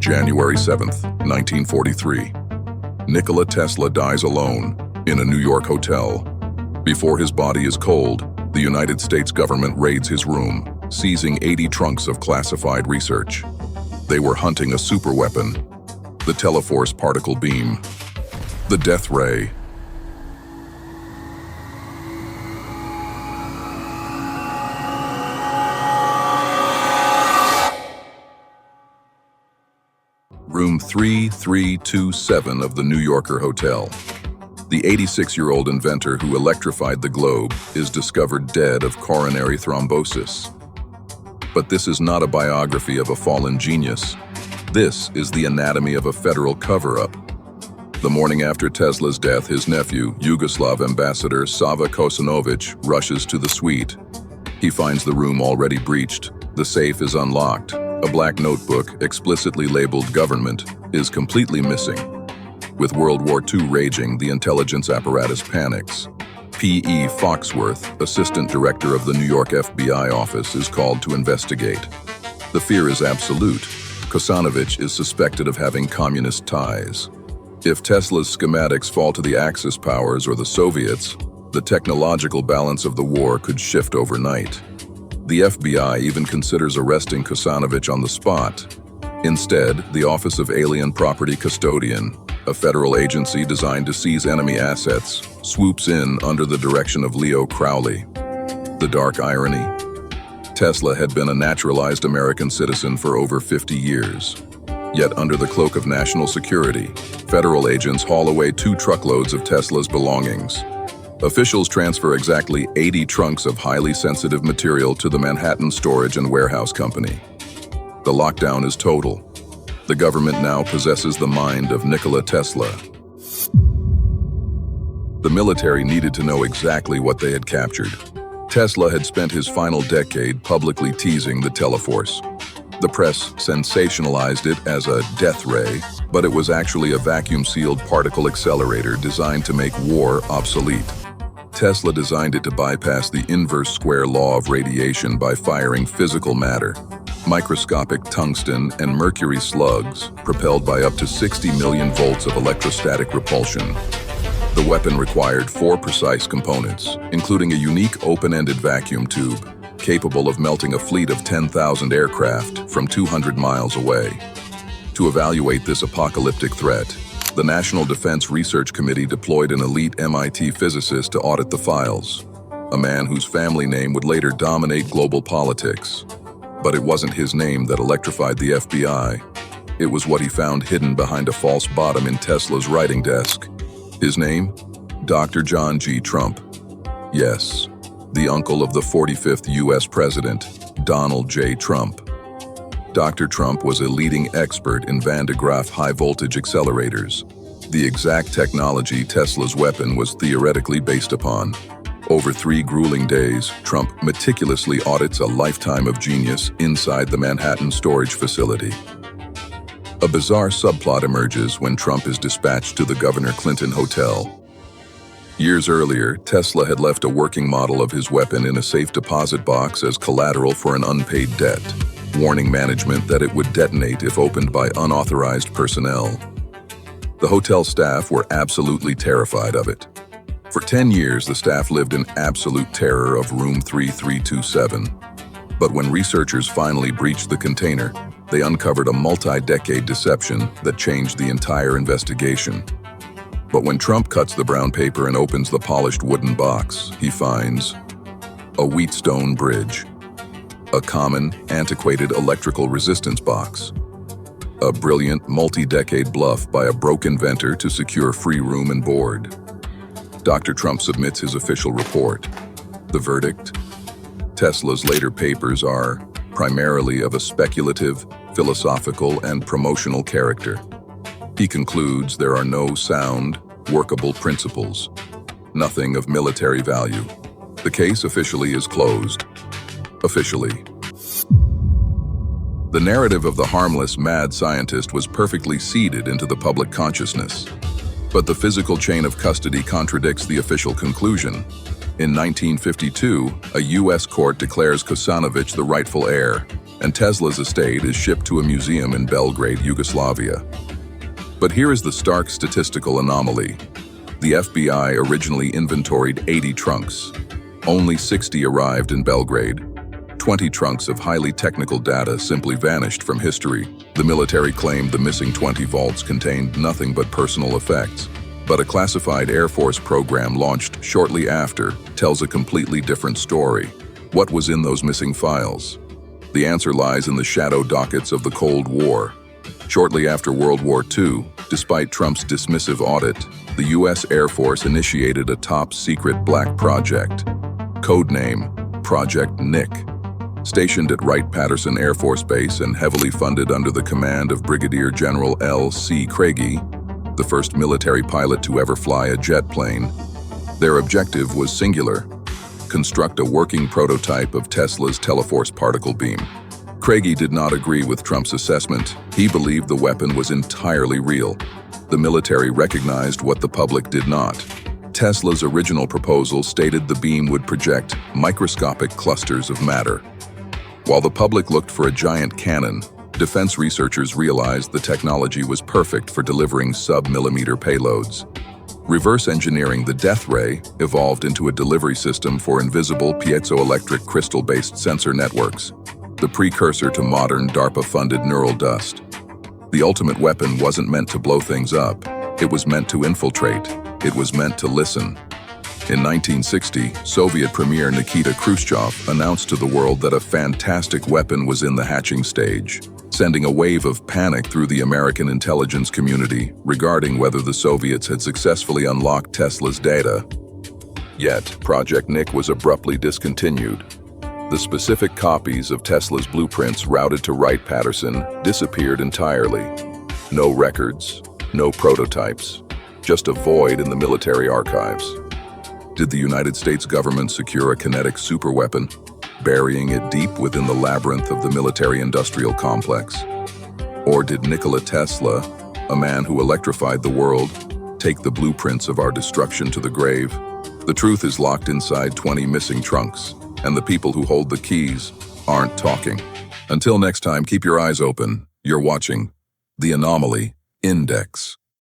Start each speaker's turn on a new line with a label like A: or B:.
A: January 7th, 1943. Nikola Tesla dies alone in a New York hotel. Before his body is cold, the United States government raids his room, seizing 80 trunks of classified research. They were hunting a superweapon, the Teleforce particle beam, the death ray. Room 3327 of the New Yorker Hotel. The 86-year-old inventor who electrified the globe is discovered dead of coronary thrombosis. But this is not a biography of a fallen genius. This is the anatomy of a federal cover-up. The morning after Tesla's death, his nephew, Yugoslav ambassador Sava Kosanovic, rushes to the suite. He finds the room already breached. The safe is unlocked. A black notebook, explicitly labeled government, is completely missing. With World War II raging, the intelligence apparatus panics. P.E. Foxworth, assistant director of the New York FBI office, is called to investigate. The fear is absolute. Kosanovic is suspected of having communist ties. If Tesla's schematics fall to the Axis powers or the Soviets, the technological balance of the war could shift overnight. The FBI even considers arresting Kosanovic on the spot. Instead, the Office of Alien Property Custodian, a federal agency designed to seize enemy assets, swoops in under the direction of Leo Crowley. The dark irony. Tesla had been a naturalized American citizen for over 50 years. Yet under the cloak of national security, federal agents haul away 2 truckloads of Tesla's belongings. Officials transfer exactly 80 trunks of highly sensitive material to the Manhattan Storage and Warehouse Company. The lockdown is total. The government now possesses the mind of Nikola Tesla. The military needed to know exactly what they had captured. Tesla had spent his final decade publicly teasing the Teleforce. The press sensationalized it as a death ray, but it was actually a vacuum-sealed particle accelerator designed to make war obsolete. Tesla designed it to bypass the inverse square law of radiation by firing physical matter, microscopic tungsten and mercury slugs propelled by up to 60 million volts of electrostatic repulsion. The weapon required 4 precise components, including a unique open-ended vacuum tube capable of melting a fleet of 10,000 aircraft from 200 miles away. To evaluate this apocalyptic threat, the National Defense Research Committee deployed an elite MIT physicist to audit the files, a man whose family name would later dominate global politics. But it wasn't his name that electrified the FBI. It was what he found hidden behind a false bottom in Tesla's writing desk. His name? Dr. John G. Trump. Yes, the uncle of the 45th U.S. President, Donald J. Trump. Dr. Trump was a leading expert in Van de Graaff high-voltage accelerators, the exact technology Tesla's weapon was theoretically based upon. Over 3 grueling days, Trump meticulously audits a lifetime of genius inside the Manhattan storage facility. A bizarre subplot emerges when Trump is dispatched to the Governor Clinton Hotel. Years earlier, Tesla had left a working model of his weapon in a safe deposit box as collateral for an unpaid debt, warning management that it would detonate if opened by unauthorized personnel. The hotel staff were absolutely terrified of it. For 10 years, the staff lived in absolute terror of room 3327. But when researchers finally breached the container, they uncovered a multi-decade deception that changed the entire investigation. But when Trump cuts the brown paper and opens the polished wooden box, he finds a Wheatstone bridge, a common, antiquated electrical resistance box, a brilliant, multi-decade bluff by a broke inventor to secure free room and board. Dr. Trump submits his official report. The verdict? Tesla's later papers are primarily of a speculative, philosophical, and promotional character. He concludes there are no sound, workable principles, nothing of military value. The case officially is closed. Officially. The narrative of the harmless, mad scientist was perfectly seeded into the public consciousness. But the physical chain of custody contradicts the official conclusion. In 1952, a U.S. court declares Kosanovic the rightful heir, and Tesla's estate is shipped to a museum in Belgrade, Yugoslavia. But here is the stark statistical anomaly. The FBI originally inventoried 80 trunks. Only 60 arrived in Belgrade. 20 trunks of highly technical data simply vanished from history. The military claimed the missing 20 vaults contained nothing but personal effects. But a classified Air Force program launched shortly after tells a completely different story. What was in those missing files? The answer lies in the shadow dockets of the Cold War. Shortly after World War II, despite Trump's dismissive audit, the U.S. Air Force initiated a top-secret black project, codename Project Nick. Stationed at Wright-Patterson Air Force Base and heavily funded under the command of Brigadier General L.C. Craigie, the first military pilot to ever fly a jet plane, their objective was singular: construct a working prototype of Tesla's Teleforce particle beam. Craigie did not agree with Trump's assessment. He believed the weapon was entirely real. The military recognized what the public did not. Tesla's original proposal stated the beam would project microscopic clusters of matter. While the public looked for a giant cannon, defense researchers realized the technology was perfect for delivering sub-millimeter payloads. Reverse engineering the death ray evolved into a delivery system for invisible piezoelectric crystal-based sensor networks, the precursor to modern DARPA-funded neural dust. The ultimate weapon wasn't meant to blow things up. It was meant to infiltrate. It was meant to listen. In 1960, Soviet Premier Nikita Khrushchev announced to the world that a fantastic weapon was in the hatching stage, sending a wave of panic through the American intelligence community regarding whether the Soviets had successfully unlocked Tesla's data. Yet, Project Nick was abruptly discontinued. The specific copies of Tesla's blueprints routed to Wright-Patterson disappeared entirely. No records, no prototypes, just a void in the military archives. Did the United States government secure a kinetic superweapon, burying it deep within the labyrinth of the military-industrial complex? Or did Nikola Tesla, a man who electrified the world, take the blueprints of our destruction to the grave? The truth is locked inside 20 missing trunks, and the people who hold the keys aren't talking. Until next time, keep your eyes open. You're watching The Anomaly Index.